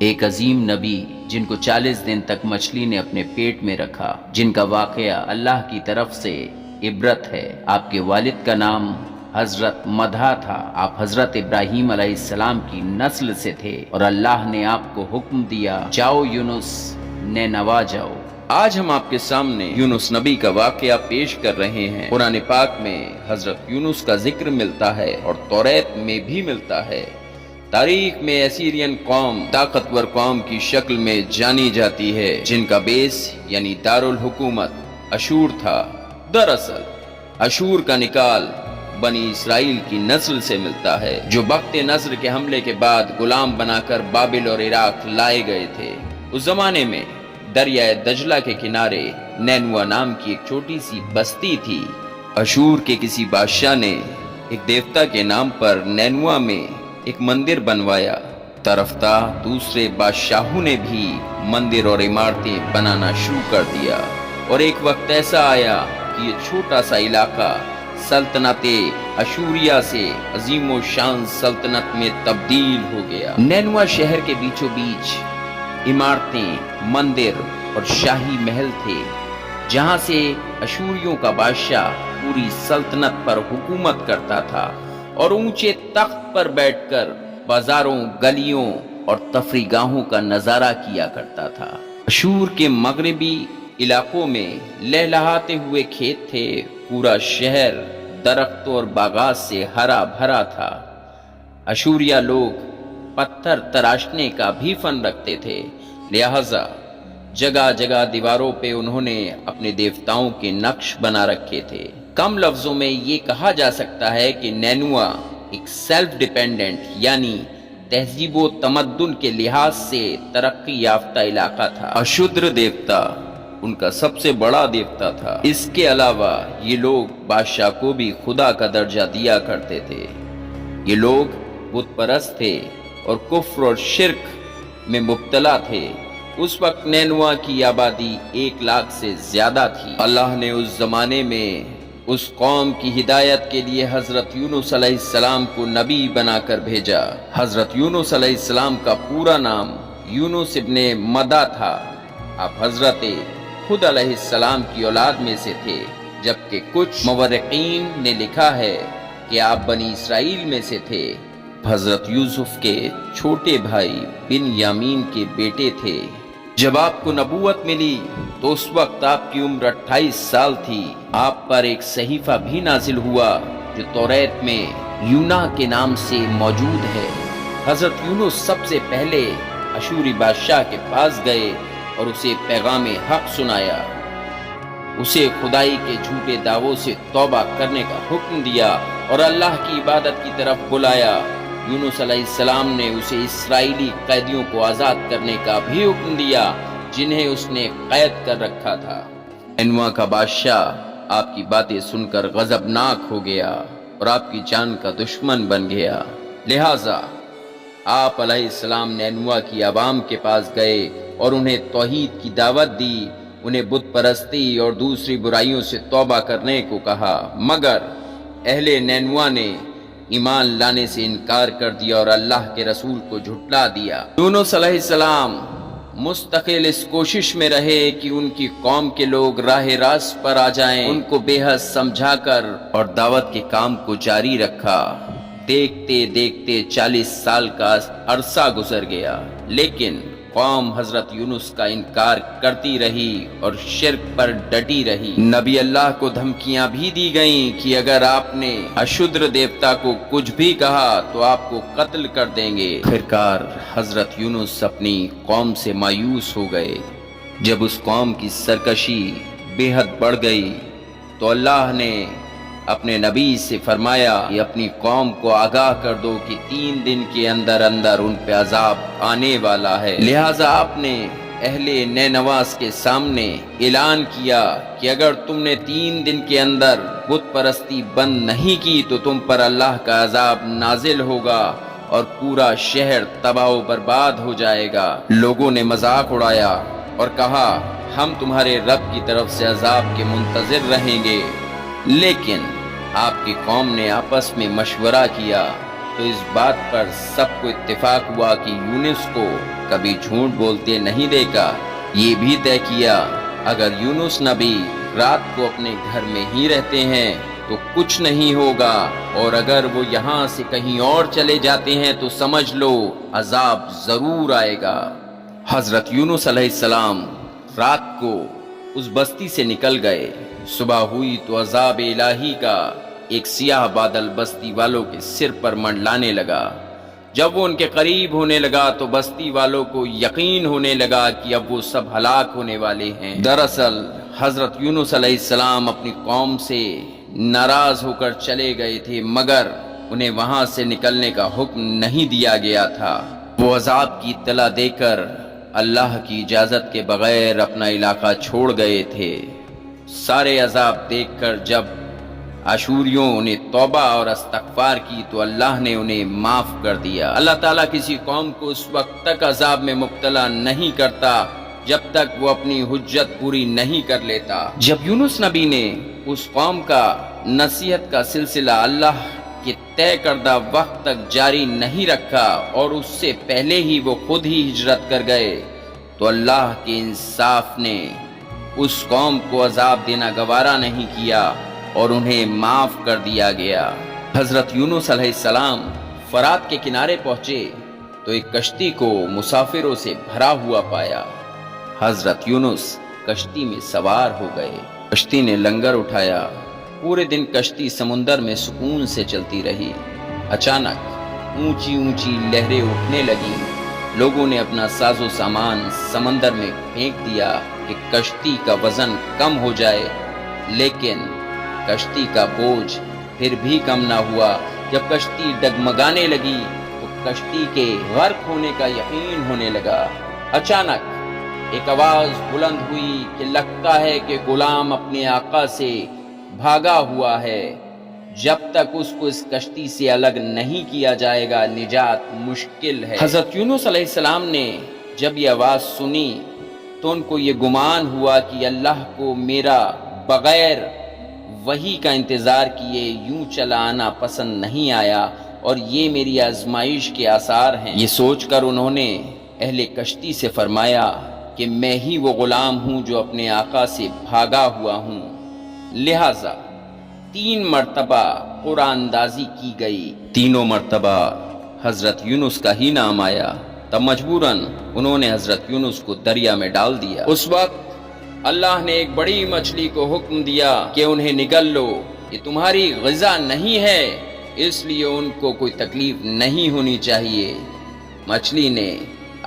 ایک عظیم نبی جن کو 40 دن تک مچھلی نے اپنے پیٹ میں رکھا، جن کا واقعہ اللہ کی طرف سے عبرت ہے۔ آپ کے والد کا نام حضرت مدھا تھا۔ آپ حضرت ابراہیم علیہ السلام کی نسل سے تھے اور اللہ نے آپ کو حکم دیا، جاؤ یونس نینوا جاؤ۔ آج ہم آپ کے سامنے یونس نبی کا واقعہ پیش کر رہے ہیں۔ قرآن پاک میں حضرت یونس کا ذکر ملتا ہے اور توریت میں بھی ملتا ہے۔ تاریخ میں ایسیرین قوم طاقتور قوم کی شکل میں جانی جاتی ہے، جن کا بیس یعنی دارالحکومت اشور تھا۔ دراصل اشور کا نکال بنی اسرائیل کی نسل سے ملتا ہے، جو بخت نصر کے حملے کے بعد غلام بنا کر بابل اور عراق لائے گئے تھے۔ اس زمانے میں دریائے دجلہ کے کنارے نینوا نام کی ایک چھوٹی سی بستی تھی۔ اشور کے کسی بادشاہ نے ایک دیوتا کے نام پر نینوا میں ایک مندر بنوایا۔ طرفتہ دوسرے بادشاہوں نے بھی مندر اور عمارتیں بنانا شروع کر دیا، اور ایک وقت ایسا آیا کہ یہ چھوٹا سا علاقہ سلطنت اشوریہ سے عظیم و شان سلطنت میں تبدیل ہو گیا۔ نینوا شہر کے بیچوں بیچ عمارتیں، مندر اور شاہی محل تھے، جہاں سے اشوریوں کا بادشاہ پوری سلطنت پر حکومت کرتا تھا اور اونچے تخت پر بیٹھ کر بازاروں، گلیوں اور تفریح گاہوں کا نظارہ کیا کرتا تھا۔ اشور کے مغربی علاقوں میں لہلہاتے ہوئے کھیت تھے، پورا شہر درختوں اور باغات سے ہرا بھرا تھا۔ اشوریہ لوگ پتھر تراشنے کا بھی فن رکھتے تھے، لہذا جگہ جگہ دیواروں پہ انہوں نے اپنے دیوتاؤں کے نقش بنا رکھے تھے۔ کم لفظوں میں یہ کہا جا سکتا ہے کہ نینوا ایک سیلف ڈیپینڈنٹ یعنی تہذیب و تمدن کے لحاظ سے ترقی یافتہ علاقہ تھا۔ اشودر دیوتا ان کا سب سے بڑا دیوتا تھا۔ اس کے علاوہ یہ لوگ بادشاہ کو بھی خدا کا درجہ دیا کرتے تھے۔ یہ لوگ بت پرست تھے اور کفر اور شرک میں مبتلا تھے۔ اس وقت نینوا کی آبادی 1 لاکھ سے زیادہ تھی۔ اللہ نے اس زمانے میں اس قوم کی ہدایت کے لیے حضرت یونس علیہ السلام کو نبی بنا کر بھیجا۔ حضرت یونس علیہ السلام کا پورا نام یونس ابن مدہ تھا۔ آپ حضرت خود علیہ السلام کی اولاد میں سے تھے، جبکہ کچھ مورخین نے لکھا ہے کہ آپ بنی اسرائیل میں سے تھے۔ حضرت یوسف کے چھوٹے بھائی بن یامین کے بیٹے تھے۔ جب آپ کو نبوت ملی تو اس وقت آپ کی عمر 28 سال تھی۔ آپ پر ایک صحیفہ بھی نازل ہوا جو توریت میں یونا کے نام سے موجود ہے۔ حضرت یونس سب سے پہلے اشوری بادشاہ کے پاس گئے اور اسے پیغام حق سنایا، اسے خدائی کے جھوٹے دعووں سے توبہ کرنے کا حکم دیا اور اللہ کی عبادت کی طرف بلایا۔ یونس علیہ السلام نے اسے اسرائیلی قیدیوں کو آزاد کرنے کا بھی حکم دیا جنہیں اس نے قید کر رکھا تھا۔ نینوا کا بادشاہ آپ کی باتیں سن کر غضبناک ہو گیا اور آپ کی جان کا دشمن بن گیا، لہٰذا آپ علیہ السلام نینوا کی عوام کے پاس گئے اور انہیں توحید کی دعوت دی، انہیں بت پرستی اور دوسری برائیوں سے توبہ کرنے کو کہا، مگر اہل نینوا نے ایمان لانے سے انکار کر دیا اور اللہ کے رسول کو جھٹلا دیا۔ یونس علیہ السلام مستقل اس کوشش میں رہے کہ ان کی قوم کے لوگ راہ راست پر آ جائیں، ان کو بے حد سمجھا کر اور دعوت کے کام کو جاری رکھا۔ دیکھتے دیکھتے 40 سال کا عرصہ گزر گیا، لیکن قوم حضرت یونس کا انکار کرتی رہی اور شرک پر ڈٹی رہی۔ نبی اللہ کو دھمکیاں بھی دی گئیں کہ اگر آپ نے اشودر دیوتا کو کچھ بھی کہا تو آپ کو قتل کر دیں گے۔ آخرکار حضرت یونس اپنی قوم سے مایوس ہو گئے۔ جب اس قوم کی سرکشی بے حد بڑھ گئی تو اللہ نے اپنے نبی سے فرمایا کہ اپنی قوم کو آگاہ کر دو کہ 3 دن کے اندر اندر ان پہ عذاب آنے والا ہے۔ لہٰذا آپ نے اہل نینواس کے سامنے اعلان کیا کہ اگر تم نے 3 دن کے اندر بت پرستی بند نہیں کی تو تم پر اللہ کا عذاب نازل ہوگا اور پورا شہر تباہ و برباد ہو جائے گا۔ لوگوں نے مذاق اڑایا اور کہا ہم تمہارے رب کی طرف سے عذاب کے منتظر رہیں گے، لیکن آپ کی قوم نے آپس میں مشورہ کیا تو اس بات پر سب کو اتفاق ہوا کہ یونس کو کبھی جھوٹ بولتے نہیں دیکھا۔ یہ بھی طے کیا اگر یونس نبی رات کو اپنے گھر میں ہی رہتے ہیں تو کچھ نہیں ہوگا، اور اگر وہ یہاں سے کہیں اور چلے جاتے ہیں تو سمجھ لو عذاب ضرور آئے گا۔ حضرت یونس علیہ السلام رات کو اس بستی سے نکل گئے۔ صبح ہوئی تو عذاب الہی کا ایک سیاہ بادل بستی والوں کے سر پر منڈلانے لگا۔ جب وہ ان کے قریب ہونے لگا تو بستی والوں کو یقین ہونے لگا کہ اب وہ سب ہلاک ہونے والے ہیں۔ دراصل حضرت یونس علیہ السلام اپنی قوم سے ناراض ہو کر چلے گئے تھے، مگر انہیں وہاں سے نکلنے کا حکم نہیں دیا گیا تھا۔ وہ عذاب کی اطلاع دے کر اللہ کی اجازت کے بغیر اپنا علاقہ چھوڑ گئے تھے۔ سارے عذاب دیکھ کر جب اشوریوں نے توبہ اور استغفار کی تو اللہ نے انہیں معاف کر دیا۔ اللہ تعالیٰ کسی قوم کو اس وقت تک عذاب میں مبتلا نہیں کرتا جب تک وہ اپنی حجت پوری نہیں کر لیتا۔ جب یونس نبی نے اس قوم کا نصیحت کا سلسلہ اللہ کے طے کردہ وقت تک جاری نہیں رکھا اور اس سے پہلے ہی وہ خود ہی ہجرت کر گئے تو اللہ کے انصاف نے اس قوم کو عذاب دینا گوارا نہیں کیا اور انہیں معاف کر دیا گیا۔ حضرت یونس علیہ السلام فرات کے کنارے پہنچے تو ایک کشتی کو مسافروں سے بھرا ہوا پایا۔ حضرت یونس کشتی میں سوار ہو گئے۔ کشتی نے لنگر اٹھایا۔ پورے دن کشتی سمندر میں سکون سے چلتی رہی۔ اچانک اونچی اونچی لہریں اٹھنے لگیں۔ لوگوں نے اپنا ساز و سامان سمندر میں پھینک دیا کہ کشتی کا وزن کم ہو جائے، لیکن کشتی کا بوجھ پھر بھی کم نہ ہوا۔ جب کشتی ڈگمگانے لگی تو کشتی کے غرق ہونے کا یقین ہونے لگا۔ اچانک ایک آواز بلند ہوئی کہ لگتا ہے کہ غلام اپنے آقا سے بھاگا ہوا ہے۔ جب تک اس کو اس کشتی سے الگ نہیں کیا جائے گا نجات مشکل ہے۔ حضرت یونس علیہ السلام نے جب یہ آواز سنی تو ان کو یہ گمان ہوا کہ اللہ کو میرا بغیر وحی کا انتظار کیے یوں چلا آنا پسند نہیں آیا اور یہ میری آزمائش کے آثار ہیں۔ یہ سوچ کر انہوں نے اہل کشتی سے فرمایا کہ میں ہی وہ غلام ہوں جو اپنے آقا سے بھاگا ہوا ہوں، لہٰذا 3 مرتبہ قرآن اندازی کی گئی۔ تینوں مرتبہ حضرت یونس کا ہی نام آیا۔ تب مجبوراً انہوں نے حضرت یونس کو دریا میں ڈال دیا۔ اس وقت اللہ نے ایک بڑی مچھلی کو حکم دیا کہ انہیں نگل لو، یہ تمہاری غذا نہیں ہے، اس لیے ان کو کوئی تکلیف نہیں ہونی چاہیے۔ مچھلی نے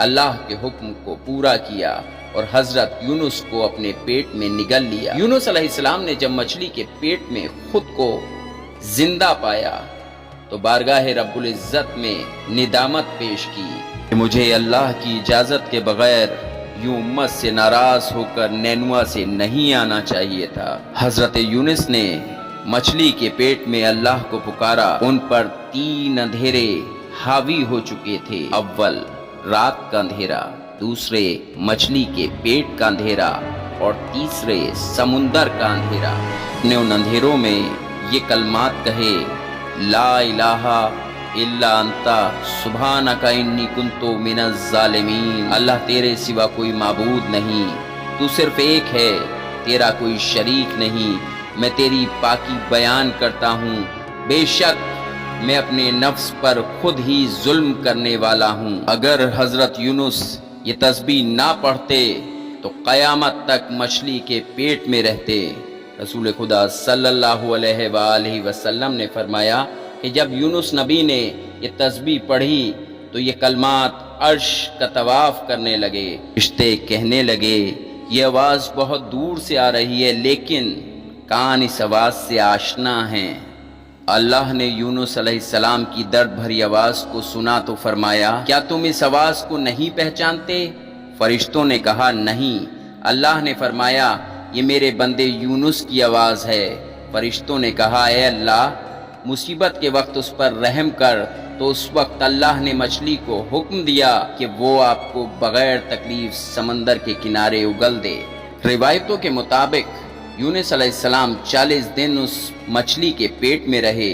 اللہ کے حکم کو پورا کیا اور حضرت یونس کو اپنے پیٹ میں نگل لیا۔ یونس علیہ السلام نے جب مچھلی کے پیٹ میں خود کو زندہ پایا تو بارگاہ رب العزت میں ندامت پیش کی کہ مجھے اللہ کی اجازت کے بغیر یوں امت سے ناراض ہو کر نینوا سے نہیں آنا چاہیے تھا۔ حضرت یونس نے مچھلی کے پیٹ میں اللہ کو پکارا۔ ان پر 3 اندھیرے حاوی ہو چکے تھے۔ اول رات کا اندھیرا، دوسرے مچھلی کے پیٹ کا اندھیرا اور تیسرے سمندر کا اندھیرا۔ نے ان اندھیروں میں یہ کلمات کہے، لا الہ الا انت سبحانک انی کنت من الظالمین۔ اللہ تیرے سوا کوئی معبود نہیں، تو صرف ایک ہے، تیرا کوئی شریک نہیں، میں تیری پاکی بیان کرتا ہوں، بے شک میں اپنے نفس پر خود ہی ظلم کرنے والا ہوں۔ اگر حضرت یونس یہ تسبیح نہ پڑھتے تو قیامت تک مچھلی کے پیٹ میں رہتے۔ رسول خدا صلی اللہ علیہ وآلہ وسلم نے فرمایا کہ جب یونس نبی نے یہ تسبیح پڑھی تو یہ کلمات عرش کا طواف کرنے لگے۔ فرشتے کہنے لگے یہ آواز بہت دور سے آ رہی ہے لیکن کان اس آواز سے آشنا ہیں۔ اللہ نے یونس علیہ السلام کی درد بھری آواز کو سنا تو فرمایا کیا تم اس آواز کو نہیں پہچانتے؟ فرشتوں نے کہا نہیں۔ اللہ نے فرمایا یہ میرے بندے یونس کی آواز ہے۔ فرشتوں نے کہا اے اللہ مصیبت کے وقت اس پر رحم کر، تو اس وقت اللہ نے مچھلی کو حکم دیا کہ وہ آپ کو بغیر تکلیف سمندر کے کنارے اگل دے۔ روایتوں کے مطابق یونس علیہ السلام 40 دن اس مچھلی کے پیٹ میں رہے